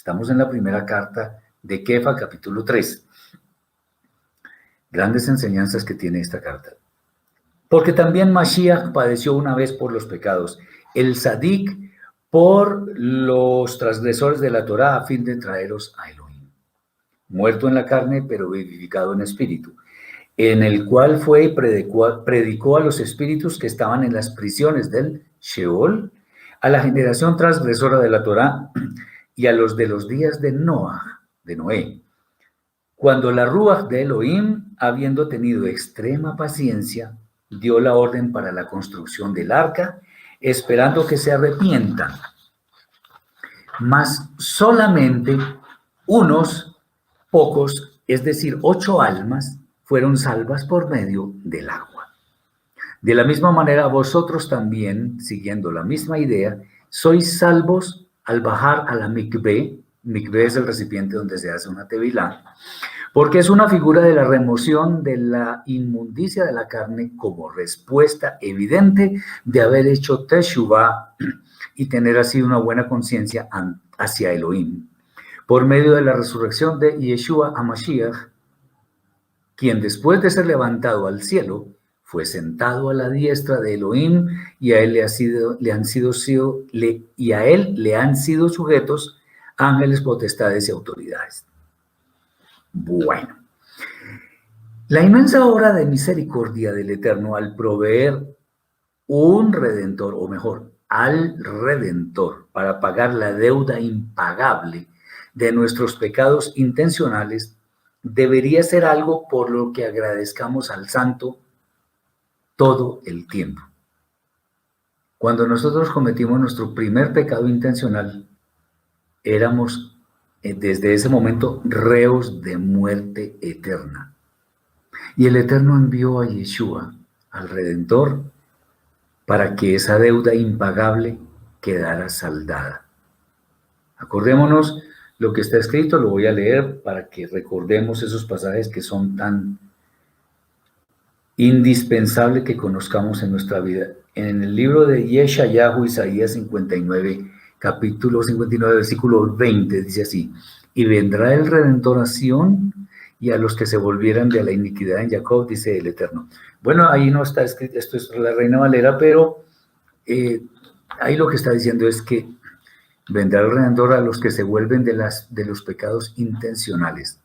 Estamos en la primera carta de Kefa, capítulo 3. Grandes enseñanzas que tiene esta carta. Porque también Mashiach padeció una vez por los pecados, el Sadik por los transgresores de la Torá, a fin de traeros a Elohim. Muerto en la carne, pero vivificado en espíritu, en el cual fue y predicó a los espíritus que estaban en las prisiones del Sheol, a la generación transgresora de la Torá y a los de los días de Noé, cuando la Ruach de Elohim, habiendo tenido extrema paciencia, dio la orden para la construcción del arca, esperando que se arrepientan. Mas solamente unos pocos, es decir, 8 almas, fueron salvas por medio del agua. De la misma manera, vosotros también, siguiendo la misma idea, sois salvos al bajar a la mikvé. Mikvé es el recipiente donde se hace una tevilá, porque es una figura de la remoción de la inmundicia de la carne como respuesta evidente de haber hecho teshuvá y tener así una buena conciencia hacia Elohim, por medio de la resurrección de Yeshua HaMashiach, quien después de ser levantado al cielo, fue sentado a la diestra de Elohim y a él le han sido sujetos ángeles, potestades y autoridades. Bueno, la inmensa obra de misericordia del Eterno al proveer un redentor, o mejor, al redentor, para pagar la deuda impagable de nuestros pecados intencionales, debería ser algo por lo que agradezcamos al Santo todo el tiempo. Cuando nosotros cometimos nuestro primer pecado intencional, éramos desde ese momento reos de muerte eterna. Y el Eterno envió a Yeshua, al Redentor, para que esa deuda impagable quedara saldada. Acordémonos lo que está escrito, lo voy a leer para que recordemos esos pasajes que son tan indispensables que conozcamos en nuestra vida. En el libro de Yeshayahu, Isaías 59, capítulo 59, versículo 20, dice así: y vendrá el Redentor a Sión y a los que se volvieran de la iniquidad en Jacob, dice el Eterno. Bueno, ahí no está escrito, esto es la Reina Valera, pero ahí lo que está diciendo es que vendrá el Redentor a los que se vuelven de los pecados intencionales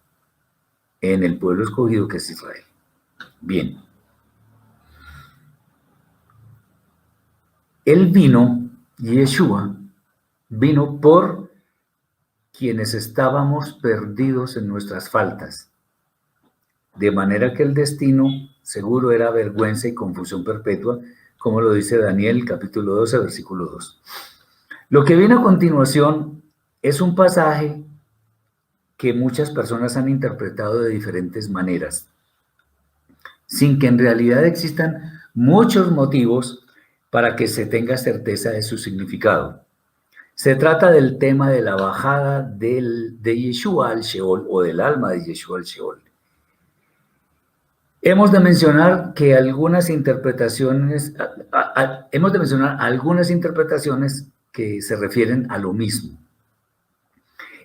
en el pueblo escogido que es Israel. Bien. Él vino, Yeshua, vino por quienes estábamos perdidos en nuestras faltas, de manera que el destino seguro era vergüenza y confusión perpetua, como lo dice Daniel, capítulo 12, versículo 2. Lo que viene a continuación es un pasaje que muchas personas han interpretado de diferentes maneras, sin que en realidad existan muchos motivos para que se tenga certeza de su significado. Se trata del tema de la bajada de Yeshua al Sheol, o del alma de Yeshua al Sheol. Hemos de mencionar algunas interpretaciones que se refieren a lo mismo,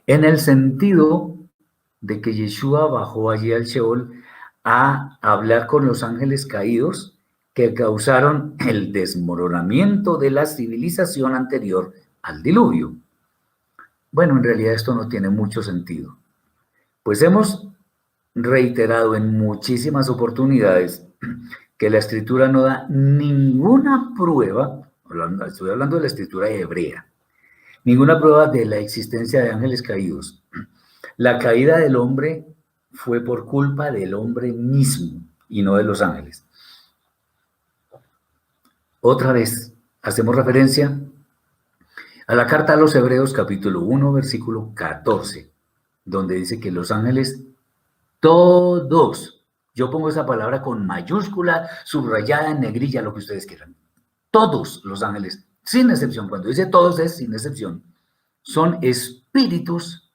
en el sentido de que Yeshua bajó allí al Sheol a hablar con los ángeles caídos que causaron el desmoronamiento de la civilización anterior al diluvio. Bueno, en realidad esto no tiene mucho sentido, pues hemos reiterado en muchísimas oportunidades que la Escritura no da ninguna prueba, estoy hablando de la Escritura hebrea, ninguna prueba de la existencia de ángeles caídos. La caída del hombre fue por culpa del hombre mismo y no de los ángeles. Otra vez, hacemos referencia a la carta a los Hebreos, capítulo 1, versículo 14, donde dice que los ángeles todos, yo pongo esa palabra con mayúscula, subrayada en negrilla, lo que ustedes quieran. Todos los ángeles, sin excepción, cuando dice todos es sin excepción, son espíritus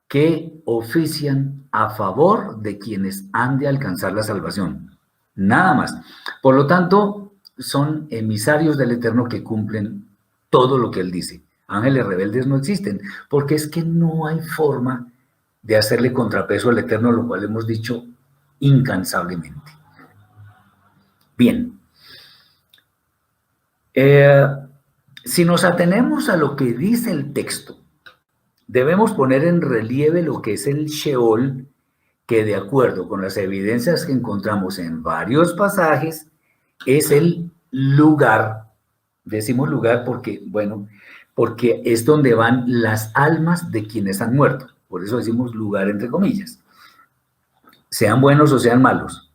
que ofician a favor de quienes han de alcanzar la salvación. Nada más. Por lo tanto, son emisarios del Eterno que cumplen todo lo que Él dice. Ángeles rebeldes no existen, porque es que no hay forma de hacerle contrapeso al Eterno, lo cual hemos dicho incansablemente. Bien, si nos atenemos a lo que dice el texto, debemos poner en relieve lo que es el Sheol, que de acuerdo con las evidencias que encontramos en varios pasajes, es el lugar, decimos lugar porque, bueno, porque es donde van las almas de quienes han muerto, por eso decimos lugar entre comillas, sean buenos o sean malos.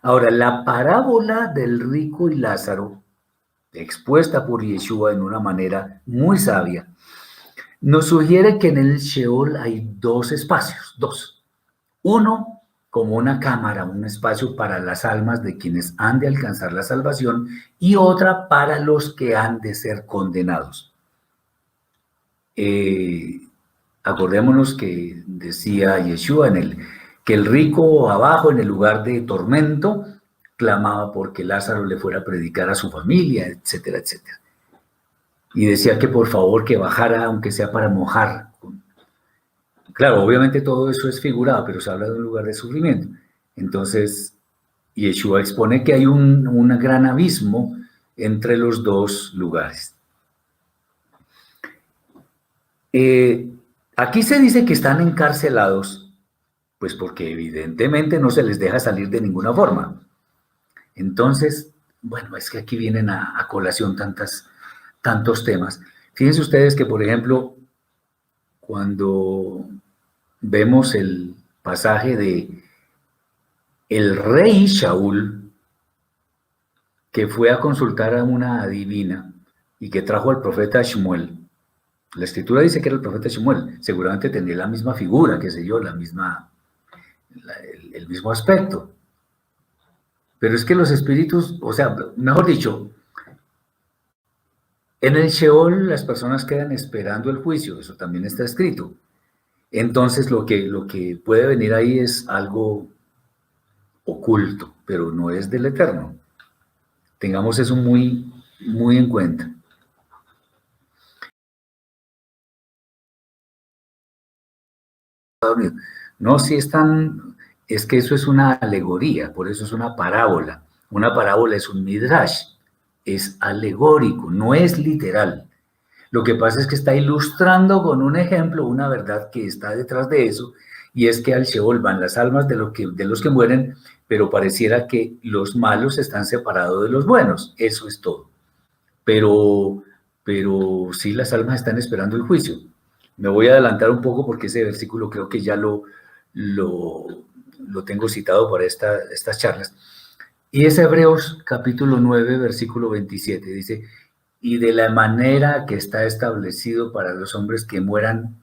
Ahora, la parábola del rico y Lázaro, expuesta por Yeshua en una manera muy sabia, nos sugiere que en el Sheol hay dos espacios, dos. Uno, como una cámara, un espacio para las almas de quienes han de alcanzar la salvación, y otra para los que han de ser condenados. Acordémonos que decía Yeshua que el rico abajo en el lugar de tormento clamaba porque Lázaro le fuera a predicar a su familia, etcétera, etcétera. Y decía que por favor que bajara, aunque sea para mojar. Claro, obviamente todo eso es figurado, pero se habla de un lugar de sufrimiento. Entonces, Yeshua expone que hay un gran abismo entre los dos lugares. Aquí se dice que están encarcelados, pues porque evidentemente no se les deja salir de ninguna forma. Entonces, bueno, es que aquí vienen a colación tantos temas. Fíjense ustedes que, por ejemplo, cuando vemos el pasaje de el rey Shaul, que fue a consultar a una adivina y que trajo al profeta Shmuel. La escritura dice que era el profeta Shmuel, seguramente tendría la misma figura, qué sé yo, el mismo aspecto. Pero es que los espíritus, o sea, mejor dicho, en el Sheol las personas quedan esperando el juicio, eso también está escrito. Entonces lo que puede venir ahí es algo oculto, pero no es del Eterno. Tengamos eso muy, muy en cuenta. No, si es que eso es una alegoría, por eso es una parábola. Una parábola es un midrash, es alegórico, no es literal. Lo que pasa es que está ilustrando con un ejemplo una verdad que está detrás de eso, y es que al Sheol van las almas de los que mueren, pero pareciera que los malos están separados de los buenos, eso es todo. Pero sí las almas están esperando el juicio. Me voy a adelantar un poco porque ese versículo creo que ya lo tengo citado para estas charlas. Y es Hebreos capítulo 9, versículo 27. Dice, y de la manera que está establecido para los hombres que mueran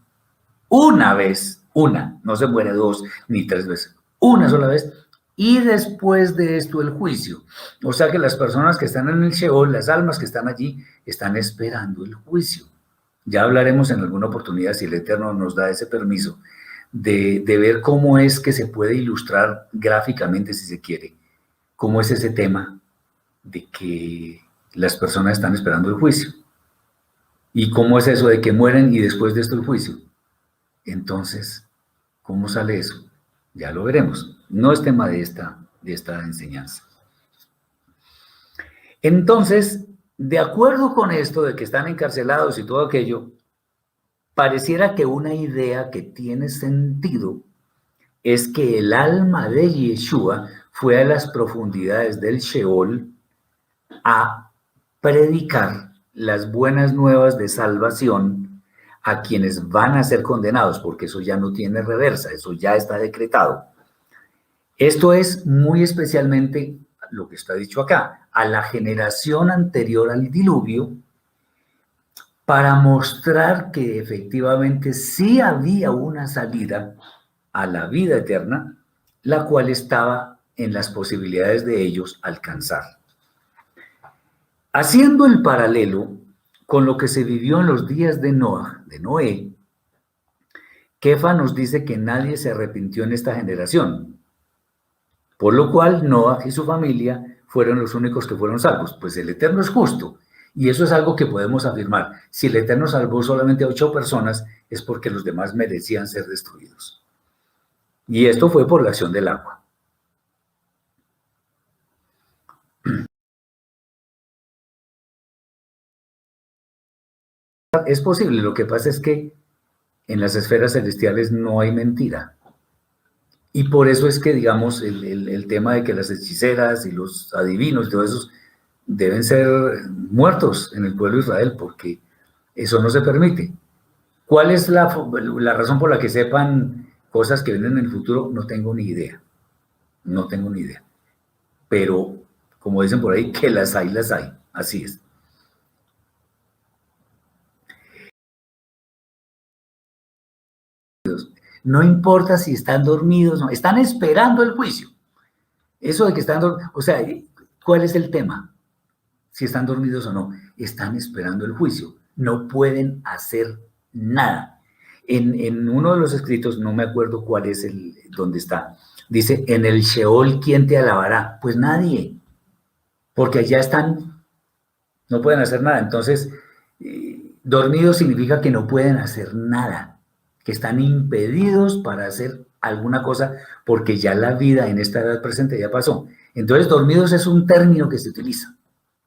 una vez, no se muere dos ni tres veces, una sola vez, y después de esto el juicio. O sea que las personas que están en el Sheol, las almas que están allí, están esperando el juicio. Ya hablaremos en alguna oportunidad, si el Eterno nos da ese permiso, de ver cómo es que se puede ilustrar gráficamente, si se quiere, cómo es ese tema de que las personas están esperando el juicio. Y cómo es eso de que mueren y después de esto el juicio. Entonces, ¿cómo sale eso? Ya lo veremos. No es tema de esta enseñanza. Entonces, de acuerdo con esto de que están encarcelados y todo aquello, pareciera que una idea que tiene sentido es que el alma de Yeshua fue a las profundidades del Sheol a predicar las buenas nuevas de salvación a quienes van a ser condenados, porque eso ya no tiene reversa, eso ya está decretado. Esto es muy especialmente lo que está dicho acá, a la generación anterior al diluvio, para mostrar que efectivamente sí había una salida a la vida eterna, la cual estaba en las posibilidades de ellos alcanzar. Haciendo el paralelo con lo que se vivió en los días de Noé, Kefa nos dice que nadie se arrepintió en esta generación, por lo cual Noé y su familia fueron los únicos que fueron salvos. Pues el Eterno es justo Y eso es algo que podemos afirmar. Si el Eterno salvó solamente a 8 personas, es porque los demás merecían ser destruidos. Y esto fue por la acción del agua. Es posible, lo que pasa es que en las esferas celestiales no hay mentira. Y por eso es que, digamos, el tema de que las hechiceras y los adivinos y todos esos deben ser muertos en el pueblo de Israel, porque eso no se permite. ¿Cuál es la razón por la que sepan cosas que vienen en el futuro? No tengo ni idea. No tengo ni idea. Pero, como dicen por ahí, que las hay, las hay. Así es. No importa si están dormidos, no, están esperando el juicio. Eso de que están dormidos, o sea, ¿cuál es el tema? Si están dormidos o no, están esperando el juicio. No pueden hacer nada. En uno de los escritos, no me acuerdo cuál es dónde está, dice, en el Sheol, ¿quién te alabará? Pues nadie, porque allá están, no pueden hacer nada. Entonces, dormidos significa que no pueden hacer nada, que están impedidos para hacer alguna cosa, porque ya la vida en esta edad presente ya pasó. Entonces, dormidos es un término que se utiliza.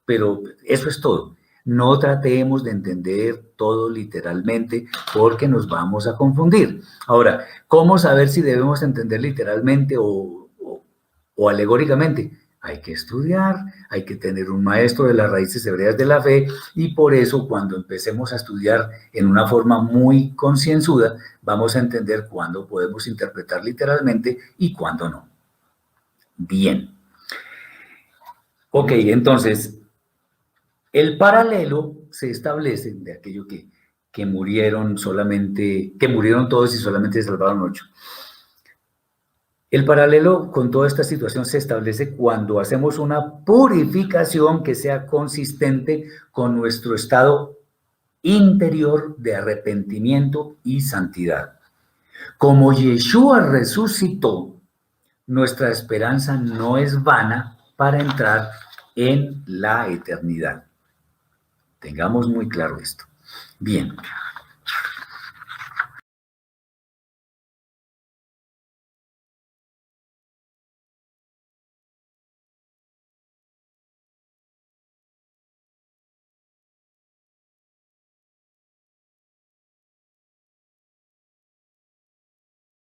Pero eso es todo. No tratemos de entender todo literalmente porque nos vamos a confundir. Ahora, ¿cómo saber si debemos entender literalmente o alegóricamente? Hay que estudiar, hay que tener un maestro de las raíces hebreas de la fe y por eso cuando empecemos a estudiar en una forma muy concienzuda, vamos a entender cuándo podemos interpretar literalmente y cuándo no. Bien. Ok, entonces, el paralelo se establece de aquello que murieron que murieron todos y solamente se salvaron 8. El paralelo con toda esta situación se establece cuando hacemos una purificación que sea consistente con nuestro estado interior de arrepentimiento y santidad. Como Yeshua resucitó, nuestra esperanza no es vana para entrar en la eternidad. Tengamos muy claro esto. Bien.